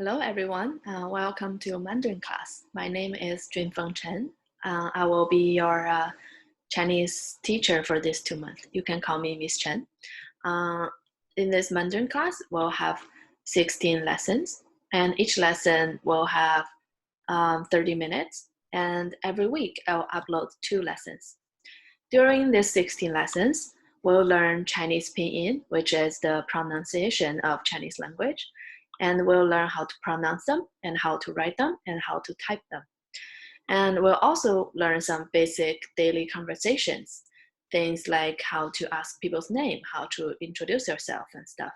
Hello, everyone. Welcome to Mandarin class. My name is Junfeng Chen. I will be your Chinese teacher for this 2 months. You can call me Miss Chen. In this Mandarin class, we'll have 16 lessons, and each lesson will have 30 minutes. And every week, I'll upload 2 lessons. During these 16 lessons, we'll learn Chinese Pinyin, which is the pronunciation of Chinese language. And we'll learn how to pronounce them and how to write them and how to type them. And we'll also learn some basic daily conversations, things like how to ask people's name, how to introduce yourself and stuff.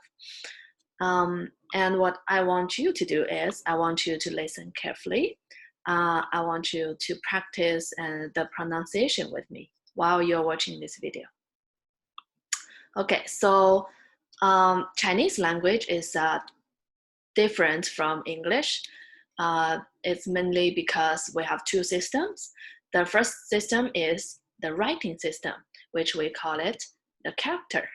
And what I want you to do is I want you to listen carefully. I want you to practice the pronunciation with me while you're watching this video. Okay, so Chinese language is different from English. It's mainly because we have 2 systems. The first system is the writing system, which we call it the character.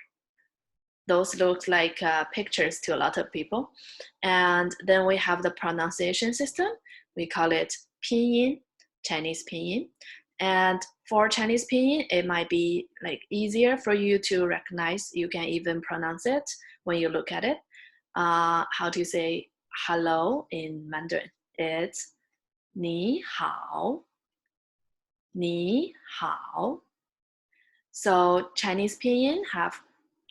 Those look like pictures to a lot of people. And then we have the pronunciation system. We call it Pinyin, Chinese Pinyin. And for Chinese Pinyin, it might be like easier for you to recognize. You can even pronounce it when you look at it. How to say hello in Mandarin. It's 你好, 你好. So Chinese Pinyin have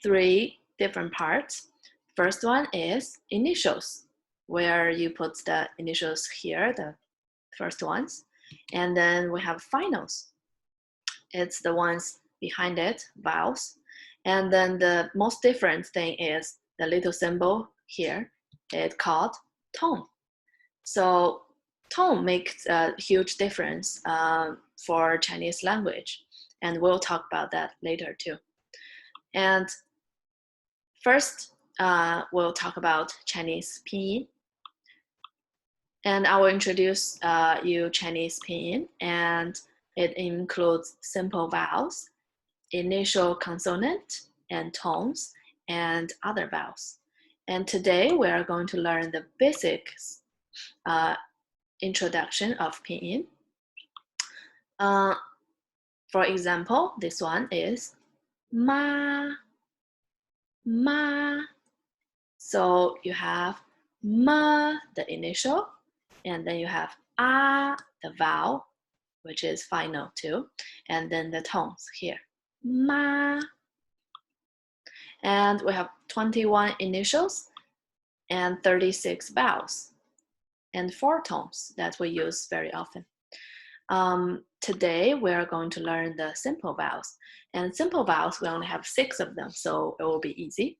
3 different parts. First one is initials, where you put the initials here, the first ones. And then we have finals. It's the ones behind it, vowels. And then the most different thing is the little symbol here. It's called tone. So tone makes a huge difference for Chinese language. And we'll talk about that later too. And first, we'll talk about Chinese Pinyin. And I will introduce you Chinese Pinyin. And it includes simple vowels, initial consonant, and tones, and other vowels. And today we are going to learn the basics introduction of Pinyin. For example, this one is ma, ma. So you have ma, the initial, and then you have a, the vowel, which is final too, and then the tones here, ma. And we have 21 initials and 36 vowels and 4 tones that we use very often. Today we are going to learn the simple vowels, and simple vowels we only have 6 of them, so it will be easy.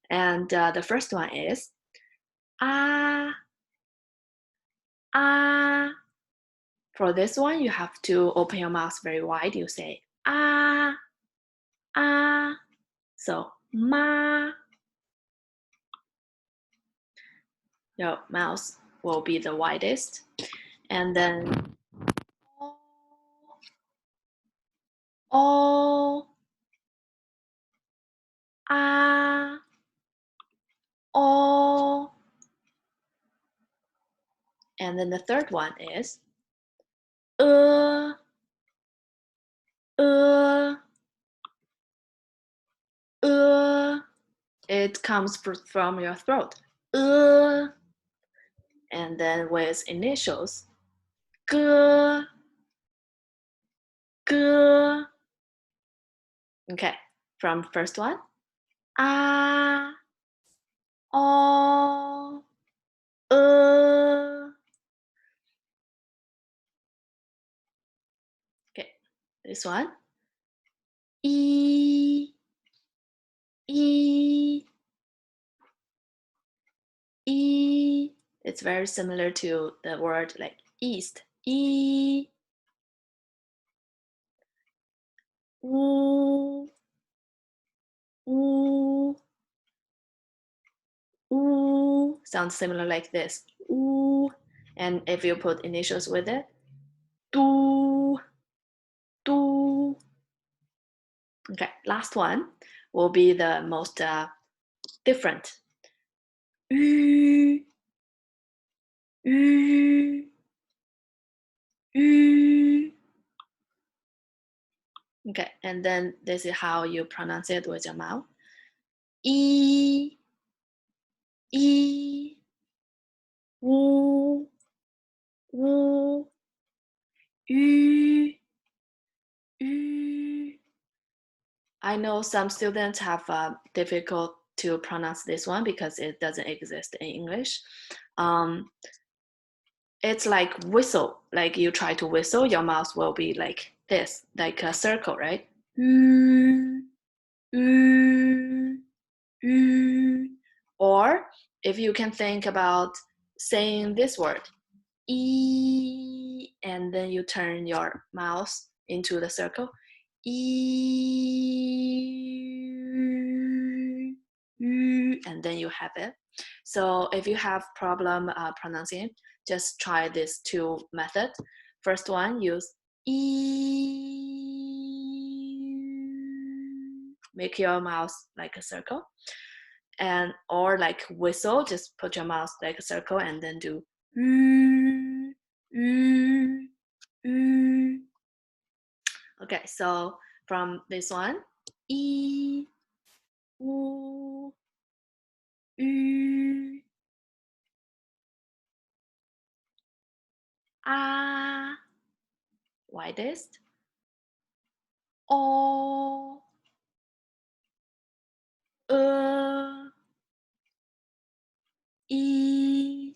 And the first one is a. For this one, you have to open your mouth very wide. You say a. So ma. Your mouth will be the widest. And then o, a, o. And then the third one is It comes from your throat. And then with initials, g. Okay, from first one, a, o, Okay, this one, e. It's very similar to the word like east. E. U. Sounds similar like this. U. And if you put initials with it, du. Okay, last one will be the most different. Yu. ü, ü. Okay, and then this is how you pronounce it with your mouth. I, I, wu, wu, ü, ü. I know some students have difficult to pronounce this one because it doesn't exist in English. It's like whistle. Like you try to whistle, your mouth will be like this, like a circle, right? Or if you can think about saying this word, e, and then you turn your mouth into the circle, e, and then you have it. So if you have problem pronouncing it, just try these two methods. First one, use e, make your mouth like a circle, and or like whistle, just put your mouth like a circle and then do okay, so from this one, e, u, ü, a, widest, o, e,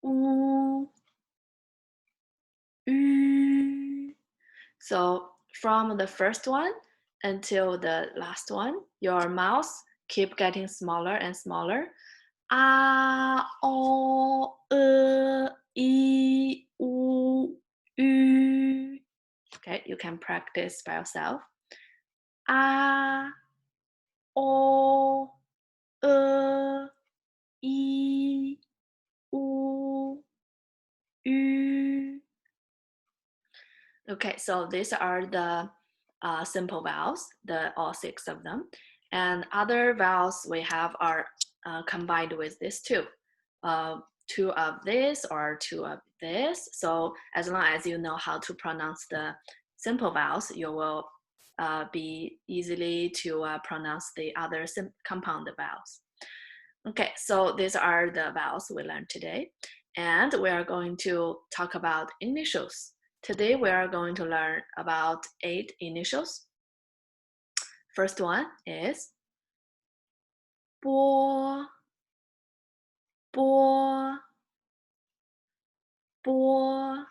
u, ü. So from the first one until the last one, your mouth keep getting smaller and smaller. A, o, i, u, ü. Okay, you can practice by yourself. A, o, i, u, ü. Okay, so these are the simple vowels, all 6 of them. And other vowels we have are combined with this too. 2 of this or 2 of this. So as long as you know how to pronounce the simple vowels, you will be easily to pronounce the other compound vowels. Okay, so these are the vowels we learned today. And we are going to talk about initials. Today we are going to learn about 8 initials. First one is 波, 波, 波.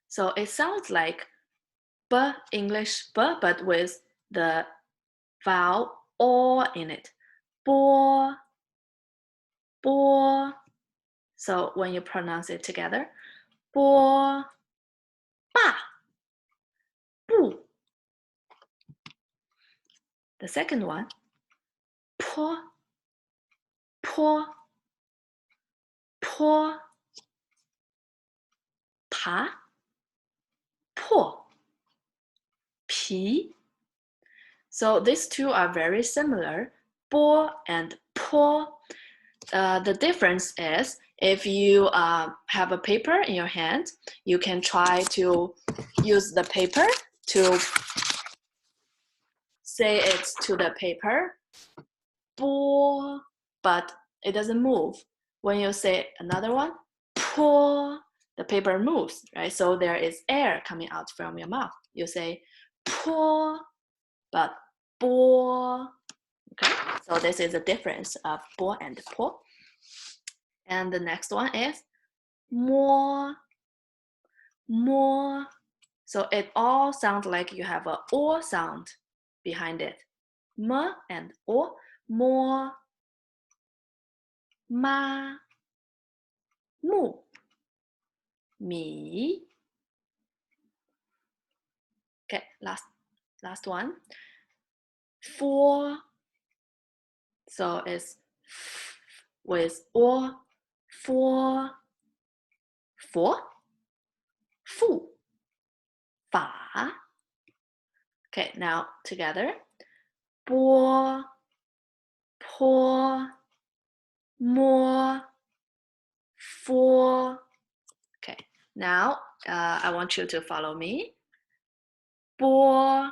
So it sounds like b, English b, but with the vowel o in it. 波, 波. So when you pronounce it together, 波, 爸, 不. The second one, 坡, 坡, 坡, 爬, 破, 皮. So these two are very similar, 波 and 坡. The difference is if you have a paper in your hand, you can try to use the paper to say it to the paper, 波, but it doesn't move. When you say another one, 坡, the paper moves, right? So there is air coming out from your mouth. You say 坡, but 波. Okay, so this is a difference of 波 and 坡. And the next one is 摸, 摸. So it all sounds like you have a o sound behind it. M and o, 摸, 妈, 木, 米. Okay, last one. 佛. So it's with o, 佛, 佛, 父, 法. Okay, now together. 波, 坡, 摸, for. Okay, now I want you to follow me. 波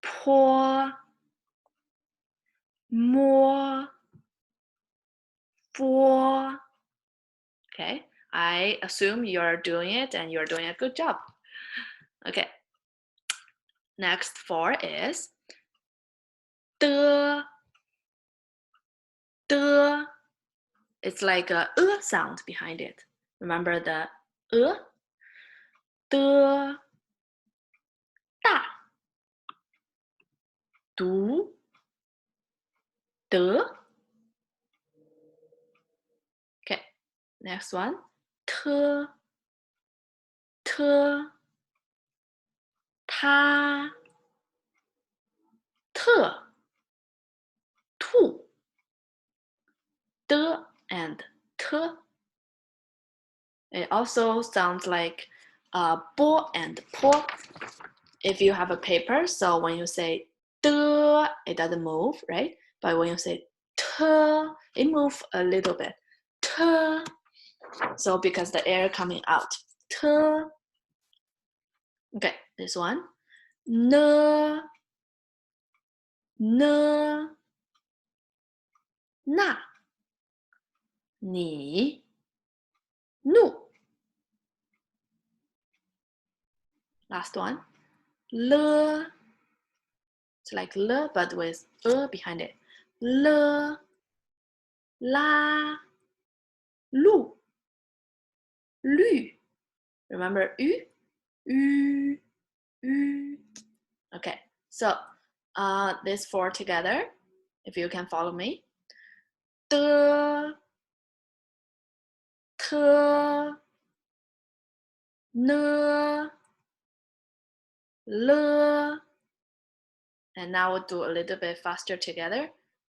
坡 摸 for. Okay, I assume you're doing it and you're doing a good job. Okay, next for is 的 的. It's like a sound behind it. Remember the 的大 读 的. Okay, next one. 特 他 特 兔 的 and 特. It also sounds like 波 and 坡. If you have a paper, so when you say 的, it doesn't move, right? But when you say 特, it moves a little bit. 特. So because the air coming out. 特. Okay, this one. 呢 呢 那 你 怒. Last one. 了 It's like le but with behind it. 了 la 路 绿 Remember 鱼 Okay, so these four together, if you can follow me. 的特呢了 And now we'll do a little bit faster together.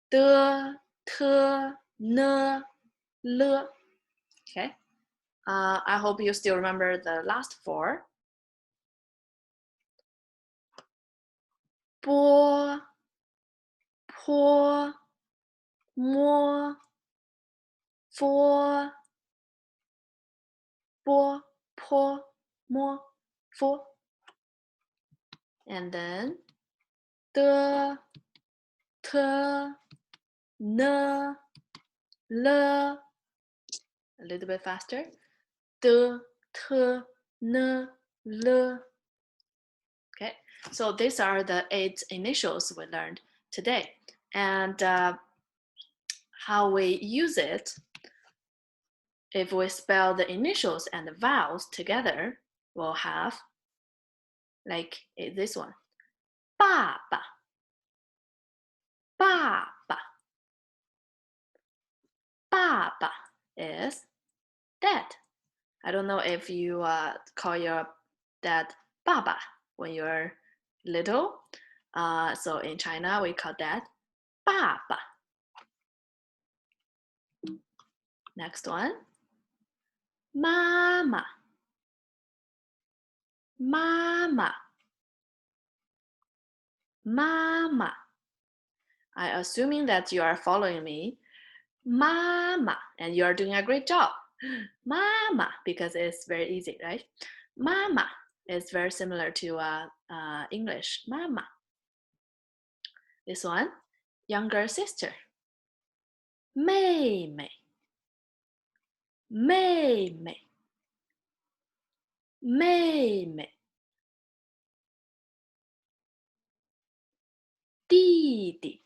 的特呢了 Okay. I hope you still remember the last four. 波坡摸 for 波坡摸 for. And then 的特呢了 A little bit faster. 的特呢了 Okay, so these are the 8 initials we learned today. And how we use it, if we spell the initials and the vowels together, we'll have like this one. 爸爸 爸爸 爸爸 is dad. I don't know if you call your dad 爸爸 when you're little. So in China, we call that 爸爸. Next one. 妈妈妈妈妈妈 I'm assuming that you are following me. Mama, and you are doing a great job. Mama, because it's very easy, right? Mama is very similar to English. Mama. This one, younger sister. 妹妹妹妹妹妹弟弟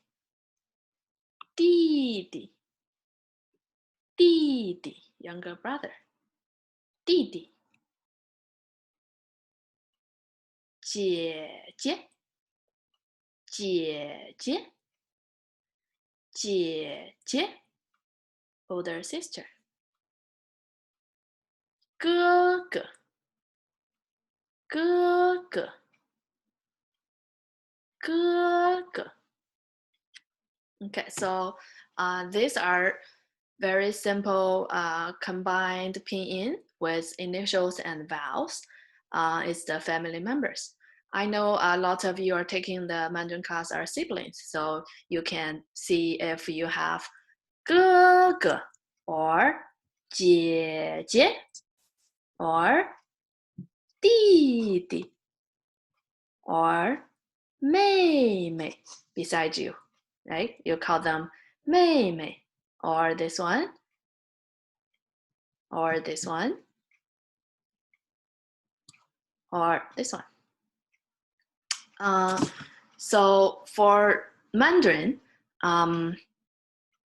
弟弟弟弟 younger brother 弟弟姐姐姐姐姐姐 older sister 哥哥哥哥哥哥 Okay, so these are very simple combined pinyin with initials and vowels. It's the family members. I know a lot of you are taking the Mandarin class are siblings, so you can see if you have 哥哥 or 姐姐 or 弟弟 or 妹妹 beside you, right? You call them 妹妹 or this one or this one or this one. So for Mandarin,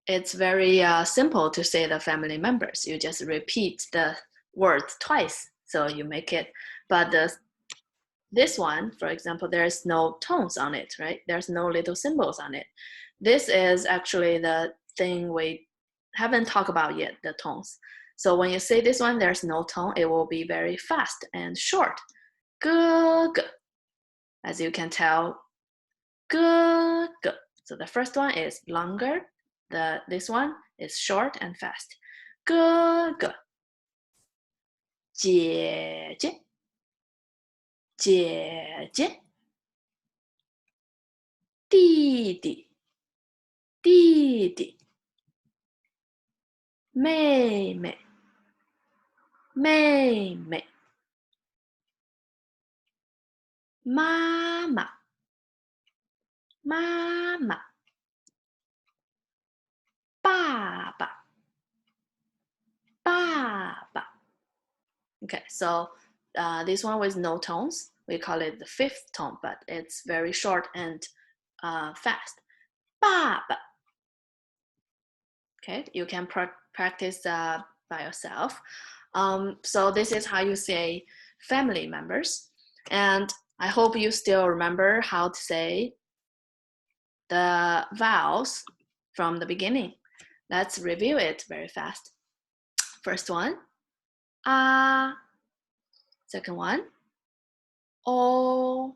it's very simple to say the family members. You just repeat the words twice, so you make it. But this one, for example, there's no tones on it, right? There's no little symbols on it. This is actually the thing we haven't talked about yet, the tones. So when you say this one, there's no tone. It will be very fast and short. 哥哥. As you can tell, 哥哥. So the first one is longer. This one is short and fast. 哥哥. 姐姐. 姐姐。弟弟。弟弟。妹妹。妹妹。妈妈。妈妈。爸爸。爸爸。Okay, so this one with no tones, we call it the fifth tone, but it's very short and fast. 爸爸. Okay, you can practice by yourself. So this is how you say family members. And I hope you still remember how to say the vowels from the beginning. Let's review it very fast. First one, a. Second one, o,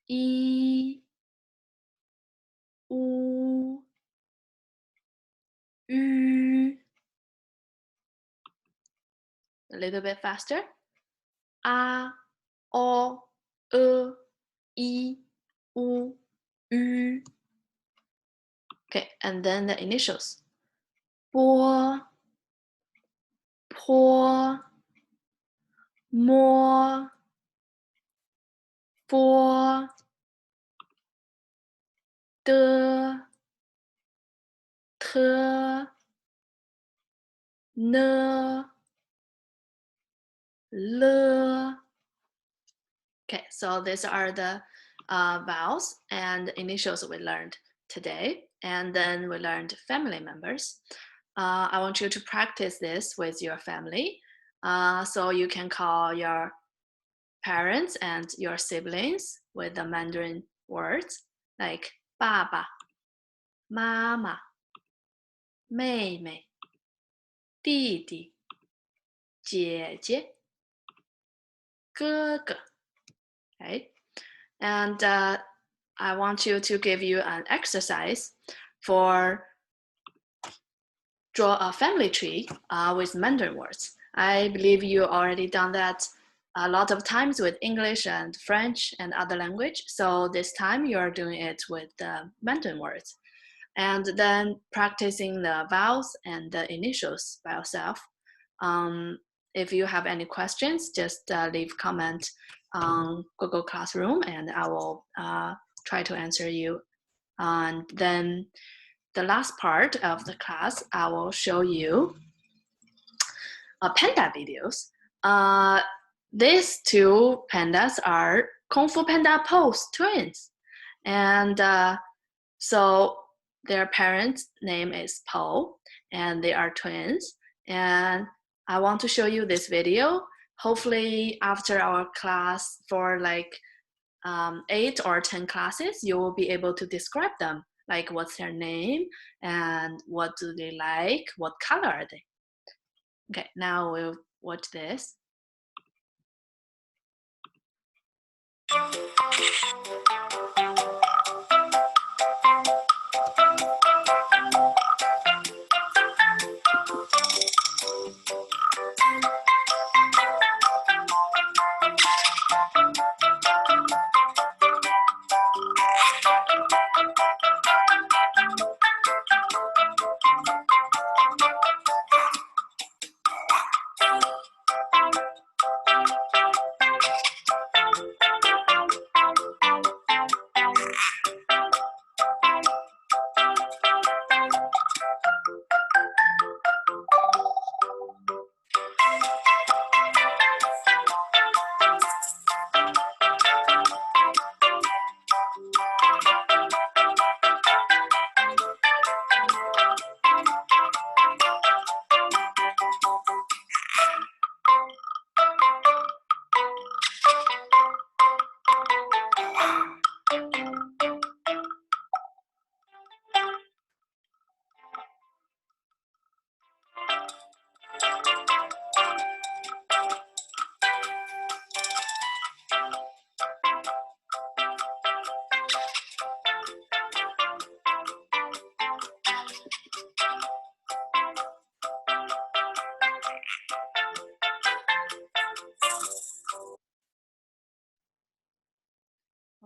i, u, ü. A little bit faster. A, o, i, u, ü. Okay, and then the initials. 波 坡 摸 波 的 特 呢 了. Okay, so these are the vowels and initials we learned today. And then we learned family members. I want you to practice this with your family. So you can call your parents and your siblings with the Mandarin words like 爸爸 妈妈 妹妹 弟弟 姐姐 哥哥. Right? And I want you to give you an exercise for draw a family tree with Mandarin words. I believe you already done that a lot of times with English and French and other language. So this time you're doing it with the Mandarin words. And then practicing the vowels and the initials by yourself. If you have any questions, just leave comment on Google Classroom and I will try to answer you. And then the last part of the class, I will show you panda videos. These two pandas are Kung Fu Panda Pose twins. And so their parents' name is Po, and they are twins. And I want to show you this video. Hopefully after our class for like 8 or 10 classes, you will be able to describe them. Like what's their name and what do they like, what color are they? Okay, now we'll watch this.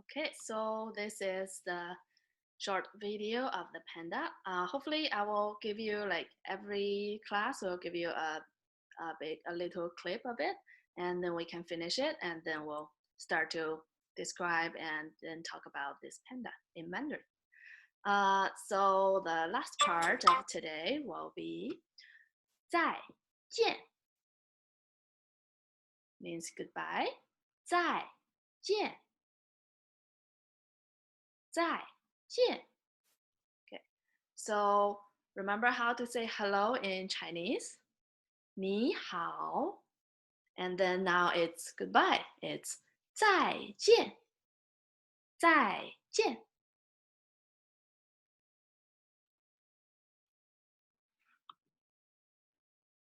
Okay, so this is the short video of the panda. Hopefully, I will give you like every class will give you a little clip of it, and then we can finish it, and then we'll start to describe and then talk about this panda in Mandarin. So the last part of today will be 再见 means goodbye. 再见再见 Okay, so remember how to say hello in Chinese? 你好 and then now it's goodbye. It's 再见再见